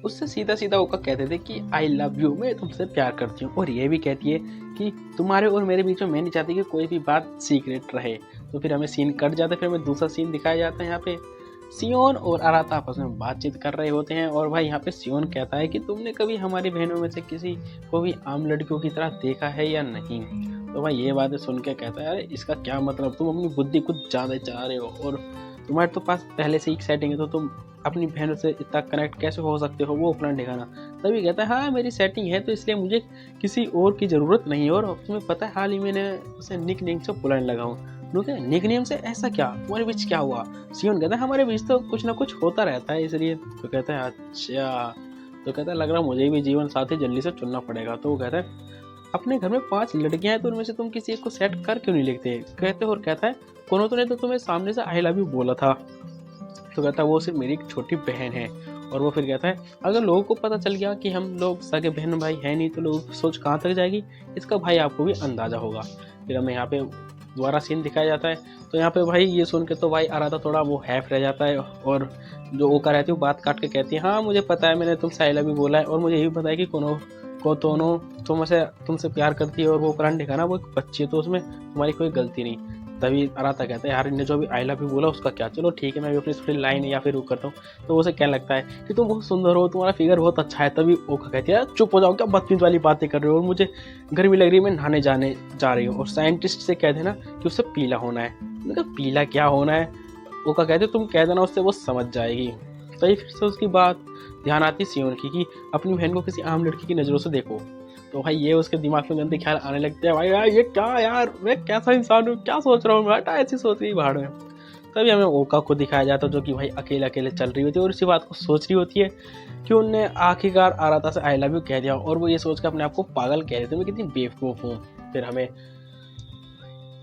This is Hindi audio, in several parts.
उससे सीधा सीधा ओका कहते थे कि आई लव यू, मैं तुमसे प्यार करती हूँ। और ये भी कहती है कि तुम्हारे और मेरे बीच में मैं नहीं चाहती कि कोई भी बात सीक्रेट रहे। तो फिर हमें सीन कट जाता है, फिर हमें दूसरा सीन दिखाया जाता है। यहाँ पे सियोन और अराता आपस में बातचीत कर रहे होते हैं और भाई यहाँ पे सियोन कहता है कि तुमने कभी हमारी बहनों में से किसी को भी आम लड़कियों की तरह देखा है या नहीं। तो भाई ये बातें सुन के कहता है अरे इसका क्या मतलब, तुम अपनी बुद्धि कुछ ज़्यादा चला रहे हो और तुम्हारे तो पास पहले से एक सेटिंग है, तो तुम अपनी बहनों से इतना कनेक्ट कैसे हो सकते हो, वो अपना ठिकाना। तभी कहता है हाँ मेरी सेटिंग है तो इसलिए मुझे किसी और की ज़रूरत नहीं है। और तुम्हें पता है हाल ही मैंने उसे निक नेम से बुलाने लगा हूँ। निक नेम से ऐसा क्या, तुम्हारे बीच क्या हुआ? सियोन कहता है हमारे बीच तो कुछ ना कुछ होता रहता है इसलिए। तो कहता है अच्छा, तो कहता है लग रहा मुझे भी जीवन साथी जल्दी से चुनना पड़ेगा। तो वो कहता है अपने घर में 5 लड़कियां हैं तो उनमें से तुम किसी एक को सेट कर क्यों नहीं लेते? कहते और कहता है कोनो तो ने तो तुम्हें सामने से आई लव यू बोला था। तो कहता है वो सिर्फ मेरी एक छोटी बहन है। और वो फिर कहता है अगर लोगों को पता चल गया कि हम लोग सगे बहन भाई है नहीं तो लोग सोच कहाँ तक जाएगी, इसका भाई आपको भी अंदाजा होगा। फिर हमें यहाँ पे दोबारा सीन दिखाया जाता है। तो यहाँ पे भाई ये सुन के तो भाई आराधा थोड़ा वो हैफ रह जाता है और जो ओका रहती है वो बात काट के कहती है हाँ मुझे पता है मैंने तुमसे आई लव यू बोला है और मुझे ये भी पता है कि तुमसे प्यार करती है और वो करंट दिखा ना वो एक बच्ची है तो उसमें तुम्हारी कोई गलती नहीं। तभी आराधा कहता है यार इन्हें जो भी आई लव यू बोला उसका क्या, चलो ठीक है मैं भी अपनी थोड़ी लाइन या फिर वो करता हूँ। तो उसे क्या लगता है कि तुम बहुत सुंदर हो, तुम्हारा फिगर बहुत अच्छा है। तभी ओका कहती है चुप हो जाओ, क्या बदतमीज वाली बातें कर रहे हो और मुझे गर्मी लग रही है, मैं नहाने जाने जा रही हूँ। और साइंटिस्ट से कह देना कि उससे पीला होना है। मैंने कहा पीला क्या होना है? ओका कहते तुम कह देना उससे, वो समझ जाएगी। तभी फिर से उसकी बात ध्यान आती सियोन की कि अपनी बहन को किसी आम लड़की की नज़रों से देखो। तो भाई ये उसके दिमाग में गंदे ख्याल आने लगते हैं, भाई यार ये क्या, यार मैं कैसा इंसान हूँ, क्या सोच रहा हूँ, बेटा ऐसी सोच रही भाड़ में। तभी हमें ओका को दिखाया जाता है जो कि भाई अकेले अकेले चल रही होती है और इसी बात को सोच रही होती है कि उनने आखिरकार आराधा से आई लव यू कह दिया और वो ये सोच कर अपने आप को पागल कह रहे थे, मैं कितनी बेवकूफ़ हूँ। फिर हमें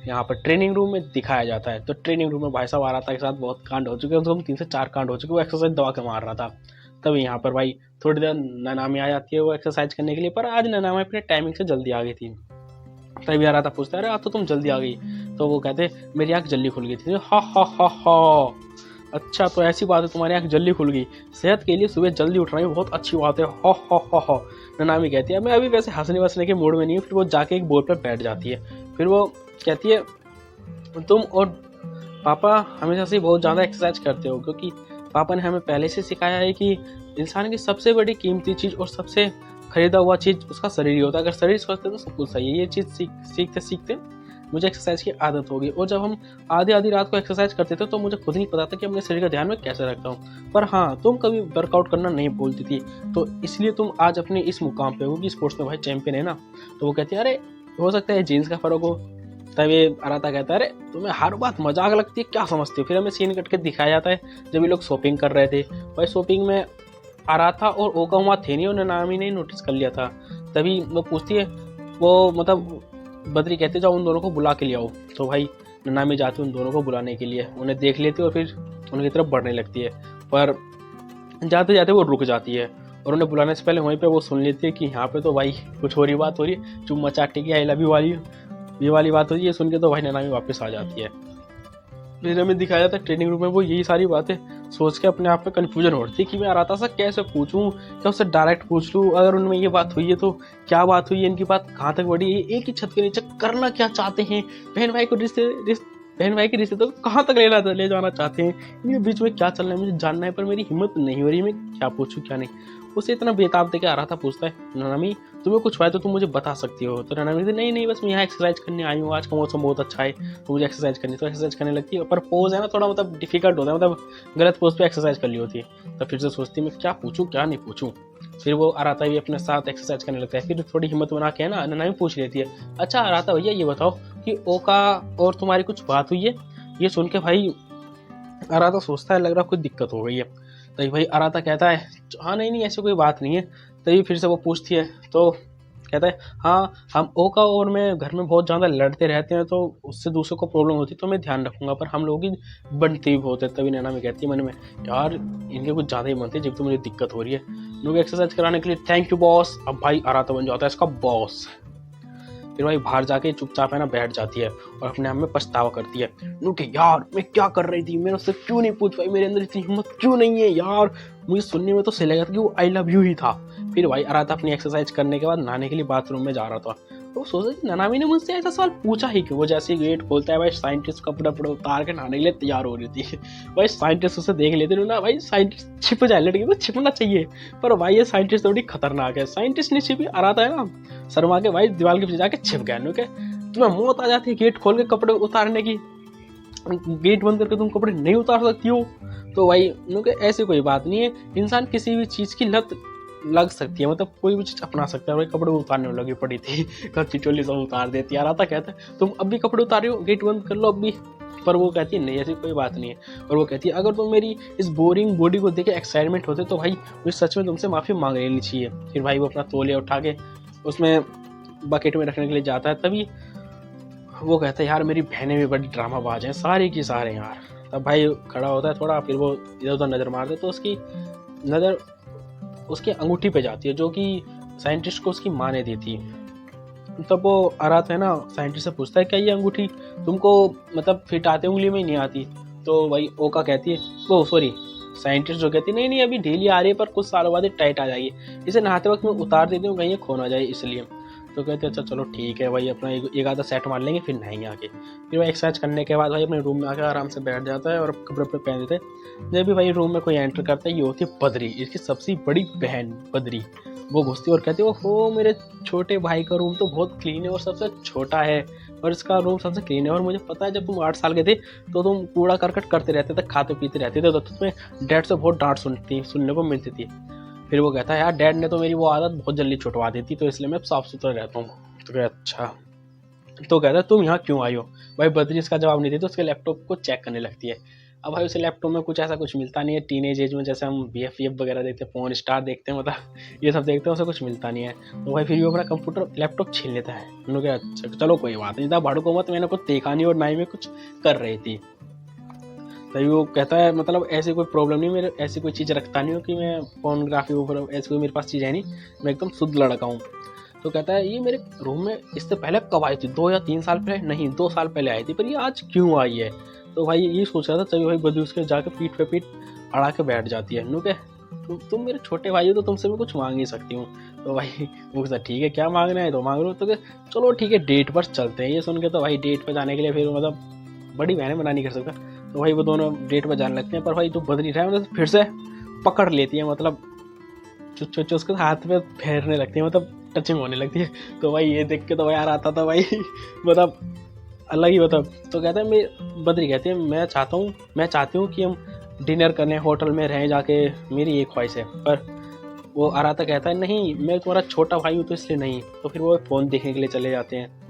यहाँ पर ट्रेनिंग रूम में दिखाया जाता है। तो ट्रेनिंग रूम में भाई साहब आराधा के साथ बहुत कांड हो चुके हैं, उनको 3 से 4 कांड हो चुके, वो एक्सरसाइज दबा के मार रहा था। तभी यहाँ पर भाई थोड़ी देर ननामी आ जाती है वो एक्सरसाइज करने के लिए, पर आज ननामी अपने टाइमिंग से जल्दी आ गई थी। तभी आराधा पूछता है अरे आज तो तुम जल्दी आ गई। तो वो कहते मेरी आँख जल्दी खुल गई थी। हा हा हा हा, अच्छा तो ऐसी बात है तुम्हारी आँख जल्दी खुल गई, सेहत के लिए सुबह जल्दी उठना ही बहुत अच्छी बात है। हा हा हा हा, ननामी कहती है मैं अभी वैसे हंसने वसने के मूड में नहीं हूँ। फिर वो जाके एक बोर्ड पर बैठ जाती है। फिर वो कहती है तुम और पापा हमेशा से बहुत ज़्यादा एक्सरसाइज करते हो, क्योंकि पापा ने हमें पहले से सिखाया है कि इंसान की सबसे बड़ी कीमती चीज़ और सबसे खरीदा हुआ चीज़ उसका शरीर ही होता है। अगर शरीर स्वस्थ है तो सब कुछ सही है। ये चीज़ सीखते सीखते मुझे एक्सरसाइज की आदत हो गई और जब हम आधी रात को एक्सरसाइज करते थे तो मुझे खुद नहीं पता था कि अपने शरीर का ध्यान में कैसे रखता हूँ। पर हाँ तुम कभी वर्कआउट करना नहीं बोलती थी, तो इसलिए तुम आज अपने इस मुकाम पे हो कि स्पोर्ट्स में भाई चैंपियन है ना। तो वो कहती है अरे हो सकता है जीन्स का फ़र्क हो। तभी आराधा कहता है अरे तुम्हें हर बात मजाक लगती है, क्या समझती हो? फिर हमें सीन कट के दिखाया जाता है जब ये लोग शॉपिंग कर रहे थे। भाई शॉपिंग में आराधा और ओका वहाँ थे नहीं और ननामी ने नोटिस कर लिया था। तभी वो पूछती है, वो मतलब बद्री कहते जाओ उन दोनों को बुला के ले आओ। तो भाई ननामी जाती है उन दोनों को बुलाने के लिए, उन्हें देख लेती है और फिर उनकी तरफ बढ़ने लगती है। पर जाते जाते वो रुक जाती है और उन्हें बुलाने से पहले वहीं पे वो सुन लेती है कि यहाँ पे तो भाई कुछ हो रही बात हो रही है, चुम्मा चाटी की आई लव यू वाली ये वाली बात हो रही है। सुन के तो भाई ननामी वापस आ जाती है। फिर हमें दिखाया जाता है ट्रेनिंग रूम में वो यही सारी बातें सोच के अपने आप में कन्फ्यूजन होती है कि मैं आराधा से कैसे पूछूं, क्या उससे डायरेक्ट पूछ लूं, अगर उनमें ये बात हुई है तो क्या बात हुई है, इनकी बात कहाँ तक बढ़ी है, एक ही छत के नीचे करना क्या चाहते हैं, बहन भाई के रिश्ते तो कहाँ तक ले जाना चाहते हैं, इनके बीच में क्या चल रहा है मुझे जानना है। पर मेरी हिम्मत नहीं हो रही, मैं क्या पूछूं क्या नहीं। उसे इतना बेताब देकर आराधा पूछता है ननामी तुम्हें कुछ हुआ है तो तुम मुझे बता सकती हो। तो ननामी नहीं बस मैं यहाँ एक्सरसाइज करने आई हूँ, आज का मौसम बहुत अच्छा है तो मुझे एक्सरसाइज करनी, तो एक्सरसाइज करने लगती है। पर पोज है ना थोड़ा मतलब डिफिकल्ट होता है, मतलब गलत पोज पे एक्सरसाइज कर ली होती है। तो फिर से सोचती है मैं क्या पूछूं क्या नहीं पूछूं। फिर वो आराधा भी अपने साथ एक्सरसाइज करने लगता है। फिर थोड़ी हिम्मत बना के ना ननामी पूछ लेती है अच्छा आराधा भैया ये बताओ कि ओका और तुम्हारी कुछ बात हुई है। ये सुन के भाई आराधा सोचता है लग रहा कुछ दिक्कत हो गई है। तभी भाई आराधा कहता है हाँ नहीं ऐसी कोई बात नहीं है। तभी फिर से वो पूछती है तो कहता है हाँ हम ओका और मैं घर में बहुत ज़्यादा लड़ते रहते हैं तो उससे दूसरों को प्रॉब्लम होती है तो मैं ध्यान रखूंगा, पर हम लोगों की बनती भी बहुत है। तभी नैना में कहती है मन में यार इनके कुछ ज़्यादा ही बनते हैं जब तो मुझे दिक्कत हो रही है। लोग एक्सरसाइज कराने के लिए थैंक यू बॉस। अब भाई आराधा बन जाता है इसका बॉस। फिर भाई बाहर जाके चुपचाप है ना बैठ जाती है और अपने आप में पछतावा करती है कि यार मैं क्या कर रही थी, मैंने उससे क्यों नहीं पूछ पाई, मेरे अंदर इतनी हिम्मत क्यों नहीं है यार। मुझे सुनने में तो सही लगा था कि वो आई लव यू ही था। फिर भाई आराता अपनी एक्सरसाइज करने के बाद नहाने के लिए बाथरूम में जा रहा था, तो वो सोचा कि ननामी ने मुझसे ऐसा सवाल पूछा ही क्यों। वो जैसे गेट खोलता है भाई साइंटिस्ट कपड़ा कपड़ा उतार के नहाने के लिए तैयार हो रही थी। भाई साइंटिस्ट उसे देख लेते ना, भाई साइंटिस्ट छिप जाए, लड़की को छिपना चाहिए, पर भाई ये साइंटिस्ट थोड़ी खतरनाक है। साइंटिस्ट नहीं छिपी, आराता है ना शर्मा के भाई दीवार के पीछे जाके छिप गया। के तुम्हें मौत आ जाती है गेट खोल के कपड़े उतारने की, गेट बंद करके तुम कपड़े नहीं उतार सकती हो। तो भाई ऐसी कोई बात नहीं है, इंसान किसी भी चीज की लत लग सकती है, मतलब कोई भी चीज अपना सकता है। भाई कपड़े उतारने में लगी पड़ी थी, कच्ची चोली सब उतार देती। यार आता कहता है तुम अब भी कपड़े उतार रहे हो, गेट बंद कर लो अब भी। पर वो कहती है नहीं ऐसी कोई बात नहीं है। और वो कहती है अगर तुम मेरी इस बोरिंग बॉडी को देख के एक्साइटमेंट होते तो भाई मुझे सच में तुमसे माफी मांग लेनी चाहिए। फिर भाई वो अपना तौलिया उठा के उसमें बकेट में रखने के लिए जाता है, तभी वो कहता है यार मेरी बहनें भी बड़ी ड्रामाबाज हैं सारी की सारे यार। तब भाई खड़ा होता है थोड़ा, फिर वो इधर उधर नजर मारते तो उसकी नजर उसकी अंगूठी पे जाती है जो कि साइंटिस्ट को उसकी माँ ने दी थी। तब वो आरात है ना साइंटिस्ट से पूछता है क्या ये अंगूठी तुमको मतलब फिट आते उंगली में नहीं आती। तो भाई ओका कहती है वो सॉरी साइंटिस्ट जो कहती है नहीं नहीं अभी ढीली आ रही है पर कुछ सालों बाद टाइट आ जाएगी, इसे नहाते वक्त मैं उतार देती हूँ कहीं ये खो ना जाए इसलिए। तो कहते अच्छा चलो ठीक है भाई, अपना एक आधा सेट मार लेंगे फिर नहाएंगे आके। फिर भाई एक्सरसाइज करने के बाद भाई अपने रूम में आकर आराम से बैठ जाता है और कपड़े वपड़े पहन देते हैं। जब भी भाई रूम में कोई एंटर करता है ये होती है बद्री, इसकी सबसे बड़ी बहन बद्री। वो घुसती है और कहती है हो मेरे छोटे भाई का रूम तो बहुत क्लीन है और सबसे छोटा है और इसका रूम सबसे क्लीन है, और मुझे पता है जब तुम 8 साल के थे तो तुम कूड़ा करकट करते रहते थे, खाते पीते रहते थे, तो तुम्हें डैड से बहुत डांट सुनने को मिलती थी। फिर वो कहता है यार डैड ने तो मेरी वो आदत बहुत जल्दी छुटवा दी थी तो इसलिए मैं साफ सुथरा रहता हूँ। तो कहता अच्छा, तो कहता है तुम यहाँ क्यों आई हो। भाई बद्री इसका जवाब नहीं देती, उसके लैपटॉप को चेक करने लगती है। अब भाई उसे लैपटॉप में कुछ ऐसा कुछ मिलता नहीं है, टीनेज एज में जैसे हम BF वगैरह देखते हैं, फोन स्टार देखते हैं, मतलब ये सब देखते हैं, उसे कुछ मिलता नहीं है। तो भाई फिर वो अपना कंप्यूटर लैपटॉप छीन लेता है। उन्होंने कहा अच्छा चलो कोई बात नहीं था, भाड़ू को मत, मैंने कुछ देखा नहीं और ना ही मैं कुछ कर रही थी। तभी वो कहता है मतलब ऐसी कोई प्रॉब्लम नहीं, मेरे ऐसी कोई चीज़ रखता नहीं हूँ कि मैं फोनोग्राफी ऊपर ऐसी कोई मेरे पास चीज़ है नहीं, मैं एकदम शुद्ध लड़का हूँ। तो कहता है ये मेरे रूम में इससे पहले कब आई थी, 2 या 3 साल पहले, नहीं 2 साल पहले आई थी, पर ये आज क्यों आई है। तो भाई ये सोच रहा था, तभी भाई बद्री उसके जाके पीठ पे पीठ अड़ा के बैठ जाती है। नुके तुम मेरे छोटे भाई हो तो तुमसे मैं कुछ मांग ही सकती हूँ। तो भाई वो कहता ठीक है क्या मांगना है तो मांग लो। तो चलो ठीक है डेट पर चलते हैं। ये सुन के तो भाई डेट पर जाने के लिए फिर मतलब बड़ी बहनें मना नहीं कर सकता, तो भाई वो दोनों डेट पर जाने लगते हैं। पर भाई जो बद्री रहा है फिर से पकड़ लेती है, मतलब चुच्चो उसके हाथ में फेरने लगती है, मतलब टचिंग होने लगती है। तो भाई ये देख के तो भाई यार आता था भाई मतलब अलग ही मतलब। तो कहते हैं मैं बद्री कहती है मैं चाहती हूँ कि हम डिनर करने होटल में रहें जाके, मेरी एक ख्वाहिश है। पर वो आराता कहता है नहीं मैं तुम्हारा छोटा भाई हूँ तो इसलिए नहीं। तो फिर वो फ़ोन देखने के लिए चले जाते हैं।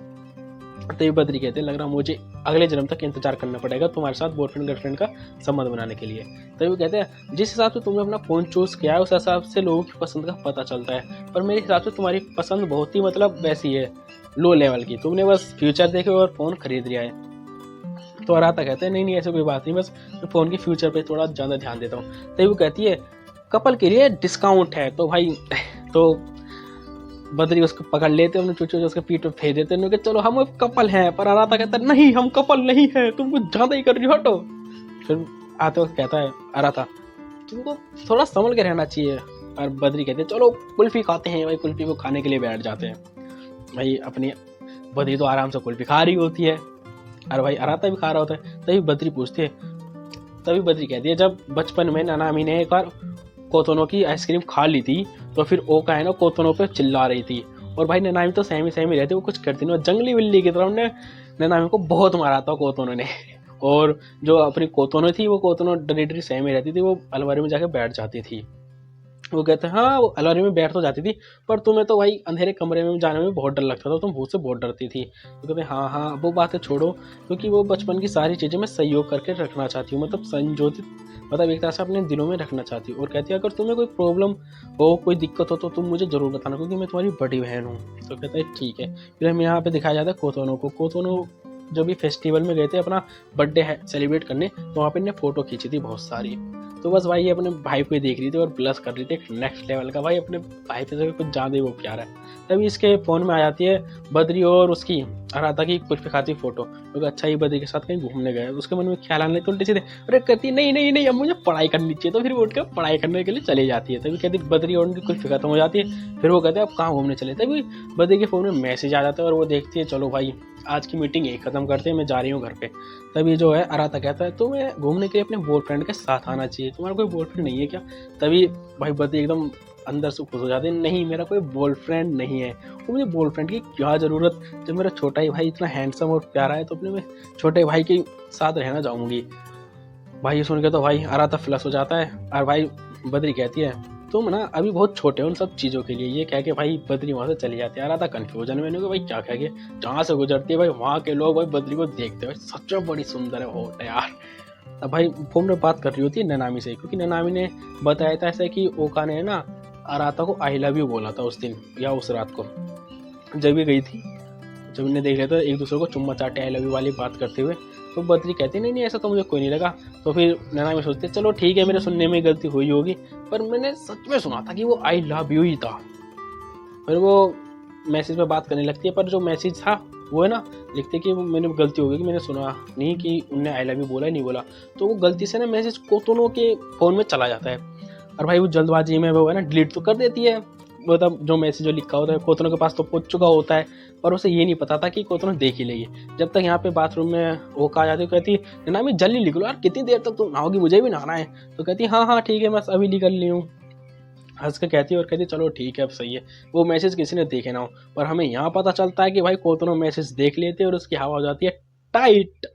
तो ये बद्री कहते हैं लग रहा मुझे अगले जन्म तक इंतजार करना पड़ेगा तुम्हारे साथ बॉयफ्रेंड गर्लफ्रेंड का संबंध बनाने के लिए। तो वो कहते हैं जिस हिसाब से तुमने अपना फ़ोन चूज़ किया है उस हिसाब से लोगों की पसंद का पता चलता है, पर मेरे हिसाब से तुम्हारी पसंद बहुत ही मतलब वैसी है लो लेवल की, तुमने बस फ्यूचर देखे और फ़ोन खरीद लिया है। तो आराता कहते हैं नहीं ऐसी कोई बात नहीं, बस मैं फ़ोन के फ्यूचर पे थोड़ा ज़्यादा ध्यान देता हूँ। तो वो कहती है कपल के लिए डिस्काउंट है। तो भाई तो बद्री उसको पकड़ लेते हैं, चुचू उसके पीठ पे फेर देते हैं कि चलो हम कपल हैं। पर आराता कहता है नहीं हम कपल नहीं है, तुम कुछ ज़्यादा ही कर रही हो हटो। फिर आते वक्त कहता है आराता तुमको थोड़ा संभल के रहना चाहिए। और बद्री कहते हैं चलो कुल्फी खाते हैं। भाई कुल्फी को खाने के लिए बैठ जाते हैं। भाई अपनी बद्री तो आराम से कुल्फी खा रही होती है और भाई आराता भी खा रहा होता है। तभी बद्री पूछती है, तभी बद्री कहती है जब बचपन में ननामी ने एक बार कोतोनो की आइसक्रीम खा ली थी तो फिर ओका है ना कोतोनो पे चिल्ला रही थी, और भाई ननामी तो सहमी रहती, वो कुछ करती नहीं, जंगली बिल्ली की तरह उन्होंने ननामी को बहुत मारा था कोतोनो ने। और जो अपनी कोतोनो थी वो कोतोनो डरी सहमी रहती थी, वो अलमारी में जाके बैठ जाती थी। वो कहते हैं हाँ वो अलमारी में बैठ तो जाती थी पर तुम्हें तो भाई अंधेरे कमरे में जाने में बहुत डर लगता था, तुम भूत से बहुत डरती थी। तो कहते हैं हाँ वो बातें छोड़ो, क्योंकि वो बचपन की सारी चीज़ें मैं सहयोग करके रखना चाहती हूँ, मतलब संजोतित, मतलब एक तरह से अपने दिलों में रखना चाहती हूँ। और कहती है अगर तुम्हें कोई प्रॉब्लम हो कोई दिक्कत हो तो तुम मुझे ज़रूर बताना, क्योंकि मैं तुम्हारी बड़ी बहन हूँ। तो कहता है ठीक है। फिर हमें यहाँ पे दिखाया जाता है कोतोनो को। कोतोनो जो भी फेस्टिवल में गए थे अपना बर्थडे सेलिब्रेट करने, तो वहाँ पे इन्हें फ़ोटो खींची थी बहुत सारी। तो बस भाई ये अपने भाई को ही देख रही थी और ब्लश कर रही थी नेक्स्ट लेवल का, भाई अपने भाई पे से कुछ ज़्यादा ही वो प्यार है। तभी इसके फ़ोन में आ जाती है बद्री और उसकी आराधा की कुछ खाती फोटो, क्योंकि अच्छा ही बद्री के साथ कहीं घूमने गए। उसके मन में ख्याल आने लगे उल्टे सीधे, अरे कहती नहीं नहीं नहीं अब मुझे पढ़ाई करनी चाहिए, तो फिर उठ कर पढ़ाई करने के लिए चली जाती है। तभी कहती बद्री और उनकी कुछ खत्म हो जाती है, फिर वो कहते हैं अब कहाँ घूमने चले। तभी बद्री के फ़ोन में मैसेज आ जाता है और वो देखती है चलो भाई आज की मीटिंग यही खत्म करते हैं, मैं जा रही हूँ घर पे। तभी जो है आराधा कहता है तुम्हें घूमने के लिए अपने बॉयफ्रेंड के साथ आना चाहिए, तुम्हारा कोई बॉयफ्रेंड नहीं है क्या? तभी भाई बद्री एकदम अंदर से खुश हो जाते हैं, नहीं मेरा कोई बॉयफ्रेंड नहीं है। वो मुझे बॉयफ्रेंड की क्या ज़रूरत, जब मेरा छोटा ही भाई इतना हैंडसम और प्यारा है तो अपने में छोटे भाई के साथ रहना चाहूँगी। भाई ये सुन के तो भाई आराधा फ्लश हो जाता है और भाई बद्री कहती है तुम ना अभी बहुत छोटे हो उन सब चीज़ों के लिए। ये कह के भाई बद्री वहाँ से चली जाती है। आराधा कन्फ्यूजन में भाई क्या कह के जहाँ से गुजरती है भाई वहाँ के लोग भाई बद्री को देखते हैं, सच में बड़ी सुंदर है होट है यार। अब भाई फोन में बात कर रही होती है ननामी से, क्योंकि ननामी ने बताया था ऐसा कि ओका ने ना आराधा को आई लव यू बोला था उस दिन या उस रात को जब भी गई थी। जब इन्हें देख लिया था एक दूसरे को चुम्मा चाटे आई लव यू वाली बात करते हुए, तो बद्री कहती नहीं नहीं ऐसा तो मुझे कोई नहीं लगा। तो फिर नैना में सोचते चलो ठीक है मेरे सुनने में गलती हुई होगी, पर मैंने सच में सुना था कि वो आई लव यू ही था। फिर वो मैसेज पे बात करने लगती है, पर जो मैसेज था वो है ना लिखते कि मैंने गलती हो गई कि मैंने सुना नहीं कि उनने आई लव यू बोला ही नहीं बोला। तो वो गलती से ना मैसेज कोतोनो के फ़ोन में चला जाता है और भाई वो जल्दबाजी में वो है ना डिलीट तो कर देती है, मतलब जो मैसेज जो लिखा होता है कोतनो के पास तो पहुंच चुका होता है, पर उसे ये नहीं पता था कि कोतनो देख ही लेगी। जब तक यहाँ पे बाथरूम में वो आ जाती कहती ना मैं जल्दी निकलो यार, कितनी देर तक तुम नहाओगी, मुझे भी नहाना है। तो कहती हाँ हाँ ठीक है मैं अभी निकल ली हूँ, हंस के कहती है और कहती चलो ठीक है अब सही है। वो मैसेज किसी ने देखे ना हो, पर हमें यहाँ पता चलता है कि भाई कोतनो मैसेज देख लेते और उसकी हवा हो जाती है टाइट।